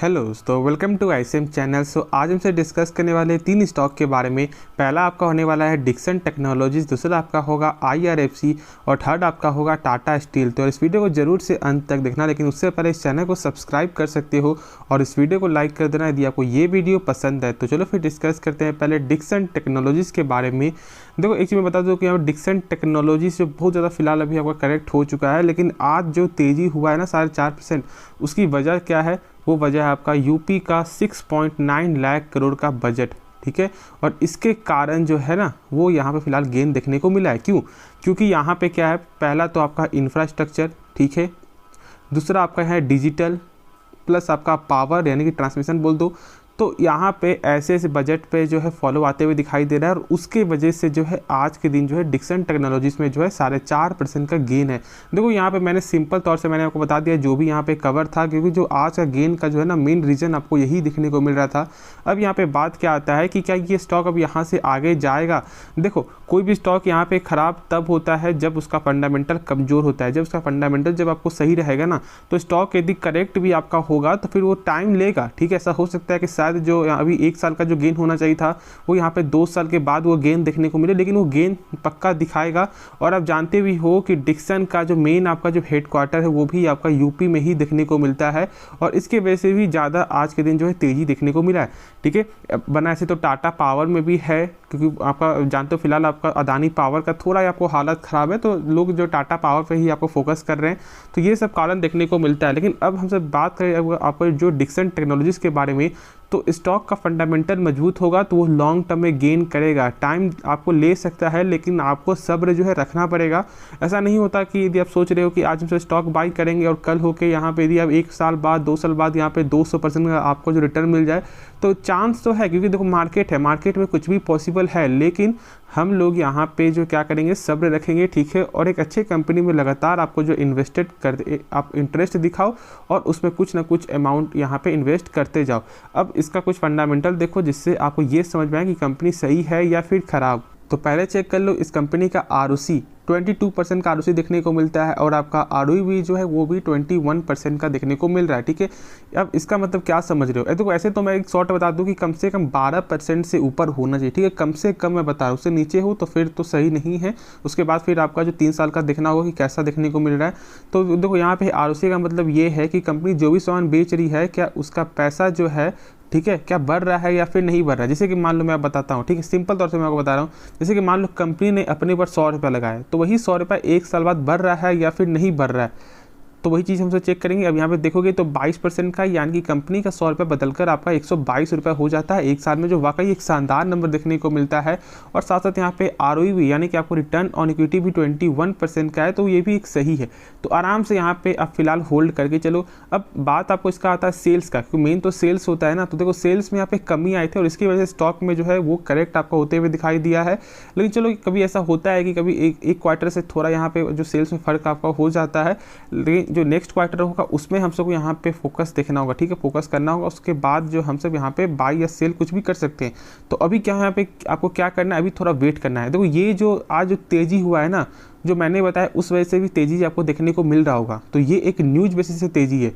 Hello दोस्तों, welcome to ICM channel. आज हमसे डिस्कस करने वाले 3 स्टॉक के बारे में। पहला आपका होने वाला है डिक्सन टेक्नोलॉजीज, दूसरा आपका होगा IRFC और थर्ड आपका होगा टाटा स्टील। तो इस वीडियो को जरूर से अंत तक देखना, लेकिन उससे पहले इस चैनल को सब्सक्राइब कर सकते हो और इस वीडियो को लाइक कर देना यदि आपको ये वीडियो पसंद है। तो चलो फिर डिस्कस करते हैं पहले डिक्सन टेक्नोलॉजीज़ के बारे में। देखो, एक चीज़ मैं बता दूँ कि यहाँ पर डिक्सन टेक्नोलॉजीज जो बहुत ज़्यादा फिलहाल अभी आपका करेक्ट हो चुका है, लेकिन आज जो तेज़ी हुआ है ना 4.5%, उसकी वजह क्या है? वो वजह है आपका यूपी का 6.9 लाख करोड़ का बजट। ठीक है, और इसके कारण जो है ना वो यहाँ पे फिलहाल गेन देखने को मिला है। क्यों? क्योंकि यहाँ पे क्या है, पहला तो आपका इंफ्रास्ट्रक्चर, ठीक है, दूसरा आपका है डिजिटल, प्लस आपका पावर यानी कि ट्रांसमिशन बोल दो। तो यहाँ पे ऐसे ऐसे बजट पे जो है फॉलो आते हुए दिखाई दे रहा है, और उसके वजह से जो है आज के दिन जो है डिक्सन टेक्नोलॉजीज में जो है 4.5% का गेन है। देखो, यहाँ पे मैंने सिंपल तौर से मैंने आपको बता दिया जो भी यहाँ पे कवर था, क्योंकि जो आज का गेन का जो है ना मेन रीज़न आपको यही दिखने को मिल रहा था। अब यहाँ पे बात क्या आता है कि क्या ये स्टॉक अब यहाँ से आगे जाएगा? देखो, कोई भी स्टॉक यहाँ पे ख़राब तब होता है जब उसका फंडामेंटल कमज़ोर होता है। जब उसका फंडामेंटल जब आपको सही रहेगा ना, तो स्टॉक यदि करेक्ट भी आपका होगा तो फिर वो टाइम लेगा। ठीक है, ऐसा हो सकता है कि शायद जो अभी 1 साल का जो गेन होना चाहिए था वो यहाँ पे 2 साल के बाद वो गेन देखने को मिले, लेकिन वो गेन पक्का दिखाएगा। और आप जानते भी हो कि डिक्सन का जो मेन आपका जो हेडक्वार्टर है वो भी आपका यूपी में ही देखने को मिलता है, और इसके वजह से भी ज़्यादा आज के दिन जो है तेज़ी देखने को मिला है। ठीक है, बना ऐसे तो टाटा पावर में भी है, क्योंकि आपका जानते हो फिलहाल आपका अदानी पावर का थोड़ा आपको हालत ख़राब है, तो लोग जो टाटा पावर पे ही आपको फोकस कर रहे हैं, तो ये सब कारण देखने को मिलता है। लेकिन अब हमसे बात करें आपको जो डिक्सन टेक्नोलॉजीज के बारे में, तो स्टॉक का फंडामेंटल मजबूत होगा तो वो लॉन्ग टर्म में गेन करेगा। टाइम आपको ले सकता है, लेकिन आपको सब्र जो है रखना पड़ेगा। ऐसा नहीं होता कि यदि आप सोच रहे हो कि आज हम स्टॉक बाई करेंगे और कल होके यहाँ पे यदि आप 1 साल बाद 2 साल बाद यहाँ पे 200% का आपको जो रिटर्न मिल जाए, तो चांस तो है, क्योंकि देखो मार्केट है, मार्केट में कुछ भी पॉसिबल है। लेकिन हम लोग यहाँ पे जो क्या करेंगे, सब्र रखेंगे, ठीक है, और एक अच्छे कंपनी में लगातार आपको जो इन्वेस्टेड कर आप इंटरेस्ट दिखाओ और उसमें कुछ ना कुछ अमाउंट यहाँ पे इन्वेस्ट करते जाओ। अब इसका कुछ फंडामेंटल देखो जिससे आपको ये समझ में आए कि कंपनी सही है या फिर ख़राब। तो पहले चेक कर लो इस कंपनी का ROC 22% का ROC देखने को मिलता है, और आपका ROE भी जो है वो भी 21% का देखने को मिल रहा है। ठीक है, अब इसका मतलब क्या समझ रहे हो? देखो, ऐसे तो मैं एक शॉर्ट बता दूं कि कम से कम 12% से ऊपर होना चाहिए। ठीक है, कम से कम मैं बता रहा हूँ, उससे नीचे हो तो फिर तो सही नहीं है। उसके बाद फिर आपका जो 3 साल का देखना होगा कि कैसा देखने को मिल रहा है। तो देखो, यहाँ पे ROC का मतलब ये है कि कंपनी जो भी सामान बेच रही है, क्या उसका पैसा जो है, ठीक है, क्या बढ़ रहा है या फिर नहीं बढ़ रहा है। जैसे कि मान लो मैं बताता हूँ, ठीक है, सिंपल तौर से मैं आपको बता रहा हूँ। जैसे कि मान लो कंपनी ने अपने ऊपर 100 रुपये लगाए, तो वही 100 रुपये 1 साल बाद बढ़ रहा है या फिर नहीं बढ़ रहा है, तो वही चीज़ हमसे चेक करेंगे। अब यहाँ पे देखोगे तो 22% का, यानी कि कंपनी का 100 रुपये बदलकर आपका 122 रुपये हो जाता है 1 साल में, जो वाकई एक शानदार नंबर देखने को मिलता है। और साथ साथ यहाँ पे ROE भी, यानी कि आपको रिटर्न ऑन इक्विटी भी 21% का है, तो ये भी एक सही है। तो आराम से यहाँ पे आप फिलहाल होल्ड करके चलो। अब बात आपको इसका आता है सेल्स का, क्योंकि मेन तो सेल्स होता है ना। तो देखो, सेल्स में यहाँ पे कमी आई थी और इसकी वजह से स्टॉक में जो है वो करेक्ट आपको होते हुए दिखाई दिया है। लेकिन चलो, कभी ऐसा होता है कि कभी एक क्वार्टर से थोड़ा यहाँ पे जो सेल्स में फ़र्क आपका हो जाता है, लेकिन जो नेक्स्ट क्वार्टर होगा उसमें हम सबको यहाँ पे फोकस देखना होगा। ठीक है, फोकस करना होगा। उसके बाद जो हम सब यहाँ पे बाय या सेल कुछ भी कर सकते हैं। तो अभी क्या यहाँ पे आपको क्या करना है, अभी थोड़ा वेट करना है। देखो, ये जो आज जो तेज़ी हुआ है ना, जो मैंने बताया उस वजह से भी तेज़ी आपको देखने को मिल रहा होगा। तो ये एक न्यूज़ बेसिस से तेज़ी है।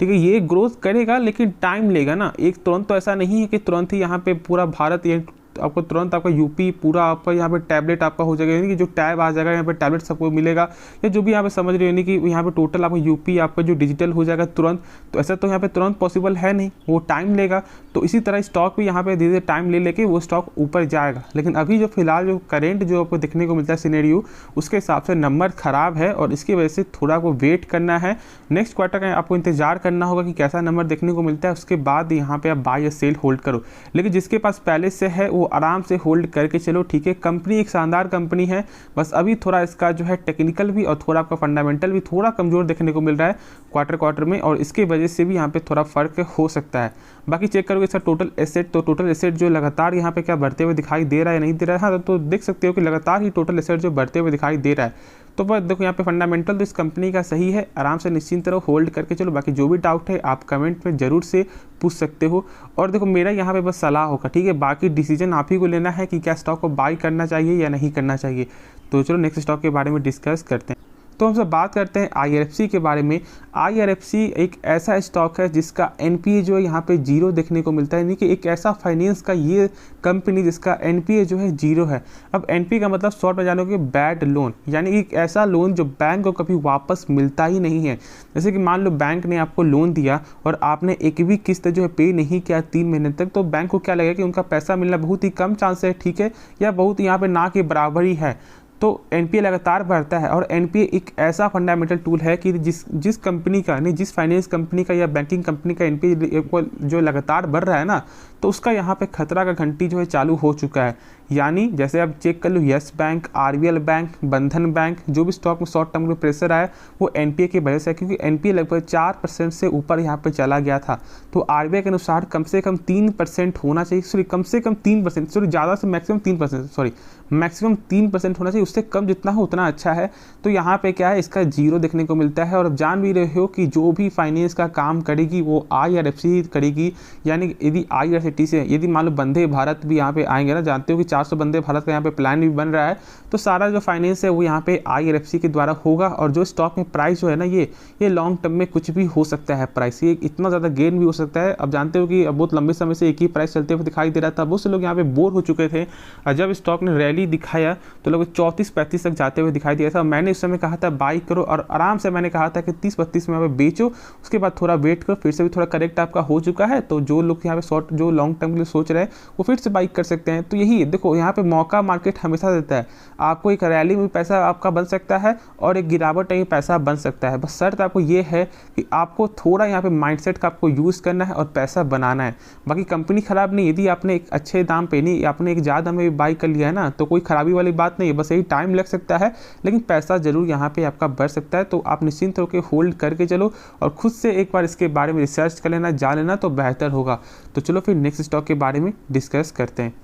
ठीक है, ये ग्रोथ करेगा लेकिन टाइम लेगा ना। एक तुरंत तो ऐसा नहीं है कि तुरंत ही यहाँ पे पूरा भारत ये आपको तुरंत आपका यूपी पूरा आपका यहाँ पे टैबलेट आपका हो जाएगा, यानी कि जो टैब आ जाएगा यहाँ पे टैबलेट सबको मिलेगा, या जो भी यहाँ पे समझ रहे हो, यानी कि यहाँ पे टोटल आपका यूपी आपका जो डिजिटल हो जाएगा तुरंत। तो ऐसा तो यहाँ पे तुरंत पॉसिबल है नहीं, वो टाइम लेगा। तो इसी तरह स्टॉक भी यहाँ पे धीरे धीरे टाइम ले लेके वो स्टॉक ऊपर जाएगा। लेकिन अभी जो फिलहाल जो करेंट जो आपको देखने को मिलता है सिनेरियो, उसके हिसाब से नंबर ख़राब है, और इसकी वजह से थोड़ा को वेट करना है। नेक्स्ट क्वार्टर का आपको इंतजार करना होगा कि कैसा नंबर देखने को मिलता है, उसके बाद यहाँ पे आप बाय या सेल होल्ड करो। लेकिन जिसके पास पहले से है वो आराम से होल्ड करके चलो। ठीक है, कंपनी एक शानदार कंपनी है, बस अभी थोड़ा इसका जो है टेक्निकल भी और थोड़ा आपका फंडामेंटल भी थोड़ा कमजोर देखने को मिल रहा है क्वार्टर में, और इसके वजह से भी यहाँ पे थोड़ा फर्क हो सकता है। बाकी चेक करोगे इसका टोटल एसेट, तो टोटल एसेट जो लगातार यहाँ पे क्या बढ़ते हुए दिखाई दे रहा है, नहीं दे रहा है। हाँ, तो देख सकते हो कि लगातार ही टोटल एसेट जो बढ़ते हुए दिखाई दे रहा है। तो बस देखो, यहाँ पे फंडामेंटल तो इस कंपनी का सही है, आराम से निश्चिंत रहो, होल्ड करके चलो। बाकी जो भी डाउट है आप कमेंट में ज़रूर से पूछ सकते हो। और देखो, मेरा यहाँ पे बस सलाह होगा, ठीक है, बाकी डिसीजन आप ही को लेना है कि क्या स्टॉक को बाई करना चाहिए या नहीं करना चाहिए। तो चलो नेक्स्ट स्टॉक के बारे में डिस्कस करते हैं। तो हम सब बात करते हैं IRFC के बारे में। IRFC एक ऐसा स्टॉक है जिसका NPA जो है यहाँ पे 0 देखने को मिलता है, यानी कि एक ऐसा फाइनेंस का ये कंपनी जिसका NPA जो है 0 है। अब NPA का मतलब शॉर्ट में जानोगे बैड लोन, यानी एक ऐसा लोन जो बैंक को कभी वापस मिलता ही नहीं है। जैसे कि मान लो बैंक ने आपको लोन दिया और आपने एक भी किस्त जो है पे नहीं किया 3 महीने तक, तो बैंक को क्या लगेगा कि उनका पैसा मिलना बहुत ही कम चांस है, ठीक है, या बहुत यहाँ पे ना के बराबर ही है। तो NPA लगातार बढ़ता है और NPA एक ऐसा फंडामेंटल टूल है कि जिस कंपनी का नहीं, जिस फाइनेंस कंपनी का या बैंकिंग कंपनी का NPA जो लगातार बढ़ रहा है ना, तो उसका यहाँ पे खतरा का घंटी जो है चालू हो चुका है। यानी जैसे आप चेक कर लो, यस बैंक, RBL बैंक, बंधन बैंक, जो भी स्टॉक में शॉर्ट टर्म में प्रेशर आया वो NPA की वजह से है, क्योंकि NPA लगभग 4% से ऊपर यहाँ पे चला गया था। तो RBI के अनुसार कम से कम 3% होना चाहिए, सॉरी कम से कम 3%, सॉरी ज़्यादा से मैक्सिमम 3%, सॉरी मैक्सिमम 3% होना चाहिए, उससे कम जितना हो उतना अच्छा है। तो यहाँ पे क्या है, इसका 0 देखने को मिलता है। और अब जान भी रहे हो कि जो भी फाइनेंस का काम करेगी वो IRFC करेगी, यानी यदि IRCTC से यदि मान लो वंदे भारत भी यहाँ पे आएंगे ना, जानते हो कि 400 वंदे भारत का यहाँ पे प्लान भी बन रहा है, तो सारा जो फाइनेंस है वो यहाँ पे IRFC के द्वारा होगा। और जो स्टॉक में प्राइस जो है ना, ये लॉन्ग टर्म में कुछ भी हो सकता है, प्राइस ये इतना ज़्यादा गेन भी हो सकता है। अब जानते हो कि अब बहुत लंबे समय से एक ही प्राइस चलते हुए दिखाई दे रहा था, बहुत से लोग यहाँ पे बोर हो चुके थे। और जब स्टॉक ने रैली दिखाया तो लोग 34-35 तक जाते हुए दिखाई दिया था। मैंने उस समय कहा था बाई करो, और आराम से मैंने कहा था कि 30-32 में यहाँ पे बेचो, उसके बाद थोड़ा वेट करो, फिर से भी थोड़ा करेक्ट आपका हो चुका है। तो जो लोग यहाँ पे शॉर्ट जो लॉन्ग टर्म के लिए सोच रहे हैं वो फिर से बाई कर सकते हैं। तो यही देखो, यहाँ पे मौका मार्केट हमेशा देता है, आपको एक रैली में पैसा आपका बन सकता है और एक गिरावट में पैसा बन सकता है। बस शर्त आपको ये है कि आपको थोड़ा यहाँ पे माइंडसेट का आपको यूज़ करना है और पैसा बनाना है। बाकी कंपनी खराब नहीं, यदि आपने एक अच्छे दाम पे नहीं, आपने एक ज़्यादा में भी बाई कर लिया है ना, तो कोई खराबी वाली बात नहीं है, बस यही टाइम लग सकता है, लेकिन पैसा जरूर यहाँ पे आपका बढ़ सकता है। तो आप निश्चिंत होकर होल्ड करके चलो और खुद से एक बार इसके बारे में रिसर्च कर लेना, जान लेना, तो बेहतर होगा। तो चलो फिर नेक्स्ट स्टॉक के बारे में डिस्कस करते हैं।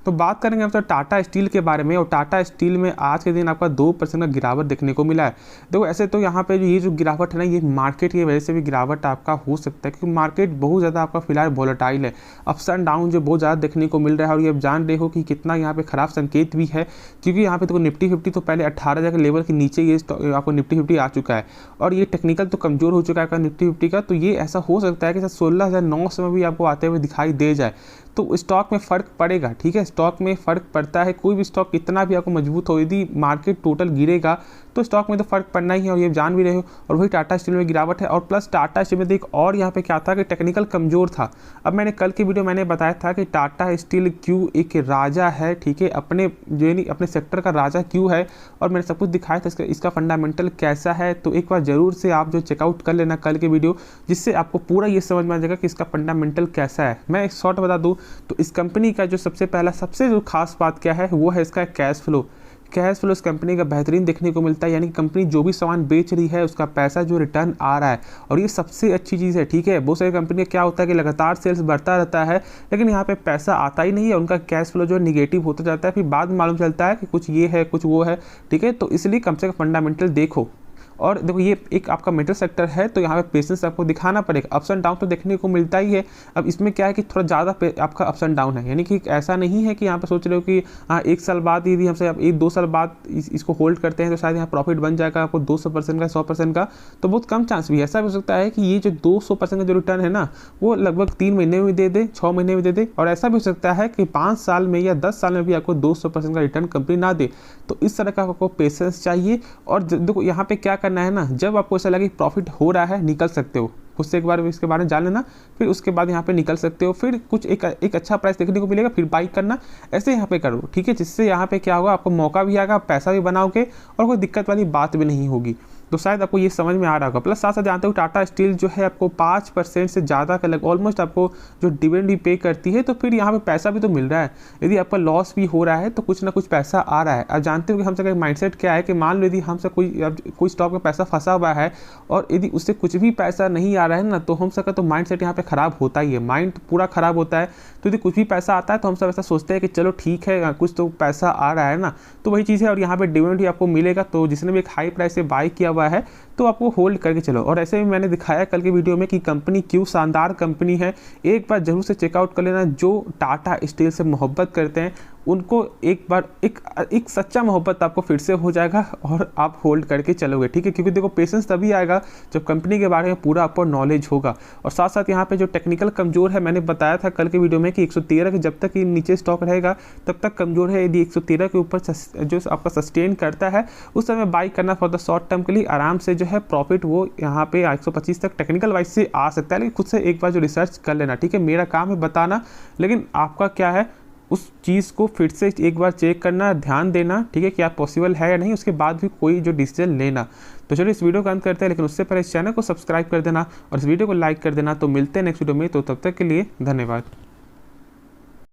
तो बात करेंगे हम तो टाटा स्टील के बारे में। और टाटा स्टील में आज के दिन आपका 2% का गिरावट देखने को मिला है। देखो ऐसे तो यहाँ पे ये जो गिरावट है ना, ये मार्केट की वजह से भी गिरावट आपका हो सकता है, क्योंकि मार्केट बहुत ज़्यादा आपका फिलहाल वोलेटाइल है, अप्स एंड डाउन जो बहुत ज़्यादा देखने को मिल रहा है। और ये आप जान रहे हो कि कितना यहाँ पे खराब संकेत भी है, क्योंकि यहाँ पे तो निफ्टी 50 तो पहले 18,000 के लेवल के नीचे ये आपको निफ्टी 50 आ चुका है, और ये टेक्निकल तो कमज़ोर हो चुका है आपका निफ्टी 50 का। तो ये ऐसा हो सकता है कि 16,900 में भी आपको आते हुए दिखाई दे जाए, तो स्टॉक में फ़र्क पड़ेगा। ठीक है, स्टॉक में फ़र्क पड़ता है, कोई भी स्टॉक कितना भी आपको मजबूत हो, यदि मार्केट टोटल गिरेगा तो स्टॉक में तो फ़र्क पड़ना ही है, और ये जान भी रहे हो। और वही टाटा स्टील में गिरावट है, और प्लस टाटा स्टील में देख और यहाँ पे क्या था कि टेक्निकल कमज़ोर था। अब मैंने कल की वीडियो मैंने बताया था कि टाटा स्टील क्यों एक राजा है, ठीक है, अपने सेक्टर का राजा क्यों है, और मैंने सब कुछ दिखाया था इसका फंडामेंटल कैसा है। तो एक बार ज़रूर से आप जो चेकआउट कर लेना कल के वीडियो, जिससे आपको पूरा ये समझ में आ जाएगा कि इसका फंडामेंटल कैसा है। मैं एक शॉर्ट बता दूँ तो इस कंपनी का जो सबसे जो खास बात क्या है वो है इसका कैश फ्लो। कैश फ्लो इस कंपनी का बेहतरीन देखने को मिलता है, यानी कंपनी जो भी सामान बेच रही है उसका पैसा जो रिटर्न आ रहा है, और ये सबसे अच्छी चीज़ है। ठीक है, बहुत सारी कंपनी क्या होता है कि लगातार सेल्स बढ़ता रहता है, लेकिन यहाँ पे पैसा आता ही नहीं है, उनका कैश फ्लो जो है निगेटिव होता जाता है, फिर बाद में मालूम चलता है कि कुछ ये है कुछ वो है। ठीक है, तो इसलिए कम से कम फंडामेंटल देखो। और देखो ये एक आपका मेटल सेक्टर है, तो यहाँ पे पेशेंस आपको दिखाना पड़ेगा। अप्स एंड डाउन तो देखने को मिलता ही है। अब इसमें क्या है कि थोड़ा ज़्यादा आपका अप्स एंड डाउन है, यानी कि ऐसा नहीं है कि यहाँ पे सोच रहे हो कि हाँ 1 साल बाद यदि हमसे 1-2 साल बाद इसको होल्ड करते हैं तो शायद यहाँ प्रॉफिट बन जाएगा आपको 200% का 100% का, तो बहुत कम चांस भी ऐसा हो सकता है कि ये जो 200% का जो रिटर्न है ना वो लगभग 3 महीने में दे दे, 6 महीने में दे दे, और ऐसा भी हो सकता है कि 5 साल में या 10 साल में भी आपको 200% का रिटर्न कंपनी ना दे। तो इस तरह का आपको पेशेंस चाहिए। और देखो यहाँ पे क्या करना है ना, जब आपको ऐसा लगे प्रॉफिट हो रहा है निकल सकते हो, खुद से एक बार इसके बारे में जान लेना, फिर उसके बाद यहाँ पे निकल सकते हो, फिर कुछ एक अच्छा प्राइस देखने को मिलेगा फिर बाई करना, ऐसे यहाँ पे करो। ठीक है, जिससे यहाँ पे क्या होगा, आपको मौका भी आएगा, पैसा भी बनाओगे, और कोई दिक्कत वाली बात भी नहीं होगी। तो शायद आपको ये समझ में आ रहा होगा। प्लस साथ साथ जानते हो टाटा स्टील जो है आपको 5% से ज़्यादा का ऑलमोस्ट आपको जो डिविडेंड भी पे करती है, तो फिर यहाँ पे पैसा भी तो मिल रहा है। यदि आपका लॉस भी हो रहा है तो कुछ ना कुछ पैसा आ रहा है। अब जानते हो कि हमसे माइंडसेट क्या है कि मान लो यदि हमसे कोई स्टॉक में पैसा फंसा हुआ है और यदि उससे कुछ भी पैसा नहीं आ रहा है ना, तो हम सबका तो माइंडसेट यहाँ पे ख़राब होता ही है, माइंड पूरा ख़राब होता है। तो यदि कुछ भी पैसा आता है तो हम सब ऐसा सोचते हैं कि चलो ठीक है कुछ तो पैसा आ रहा है ना, तो वही चीज़ है। और यहाँ पे डिविडेंड भी आपको मिलेगा, तो जिसने भी एक हाई प्राइस से बाई किया हुआ है तो आपको होल्ड करके चलो। और ऐसे भी मैंने दिखाया कल के वीडियो में कि कंपनी क्यों शानदार कंपनी है, एक बार जरूर से चेकआउट कर लेना। जो टाटा स्टील से मोहब्बत करते हैं उनको एक बार एक सच्चा मोहब्बत आपको फिर से हो जाएगा और आप होल्ड करके चलोगे, ठीक है। क्योंकि देखो पेशेंस तभी आएगा जब कंपनी के बारे में पूरा आपको नॉलेज होगा। और साथ साथ यहाँ पे जो टेक्निकल कमजोर है, मैंने बताया था कल के वीडियो में कि 113 के जब तक ये नीचे स्टॉक रहेगा तब तक कमजोर है। यदि 113 के ऊपर जो आपका सस्टेन करता है उस समय बाई करना फॉर द शॉर्ट टर्म के लिए आराम से जो है प्रॉफिट वो यहाँ पे 125 तक टेक्निकल वाइज से आ सकता है। लेकिन खुद से एक बार जो रिसर्च कर लेना, ठीक है। मेरा काम है बताना, लेकिन आपका क्या है उस चीज़ को फिर से एक बार चेक करना, ध्यान देना, ठीक है, कि आप पॉसिबल है या नहीं, उसके बाद भी कोई जो डिसीजन लेना। तो चलिए इस वीडियो का अंत करते हैं, लेकिन उससे पहले इस चैनल को सब्सक्राइब कर देना और इस वीडियो को लाइक कर देना। तो मिलते हैं नेक्स्ट वीडियो में, तो तब तक के लिए धन्यवाद।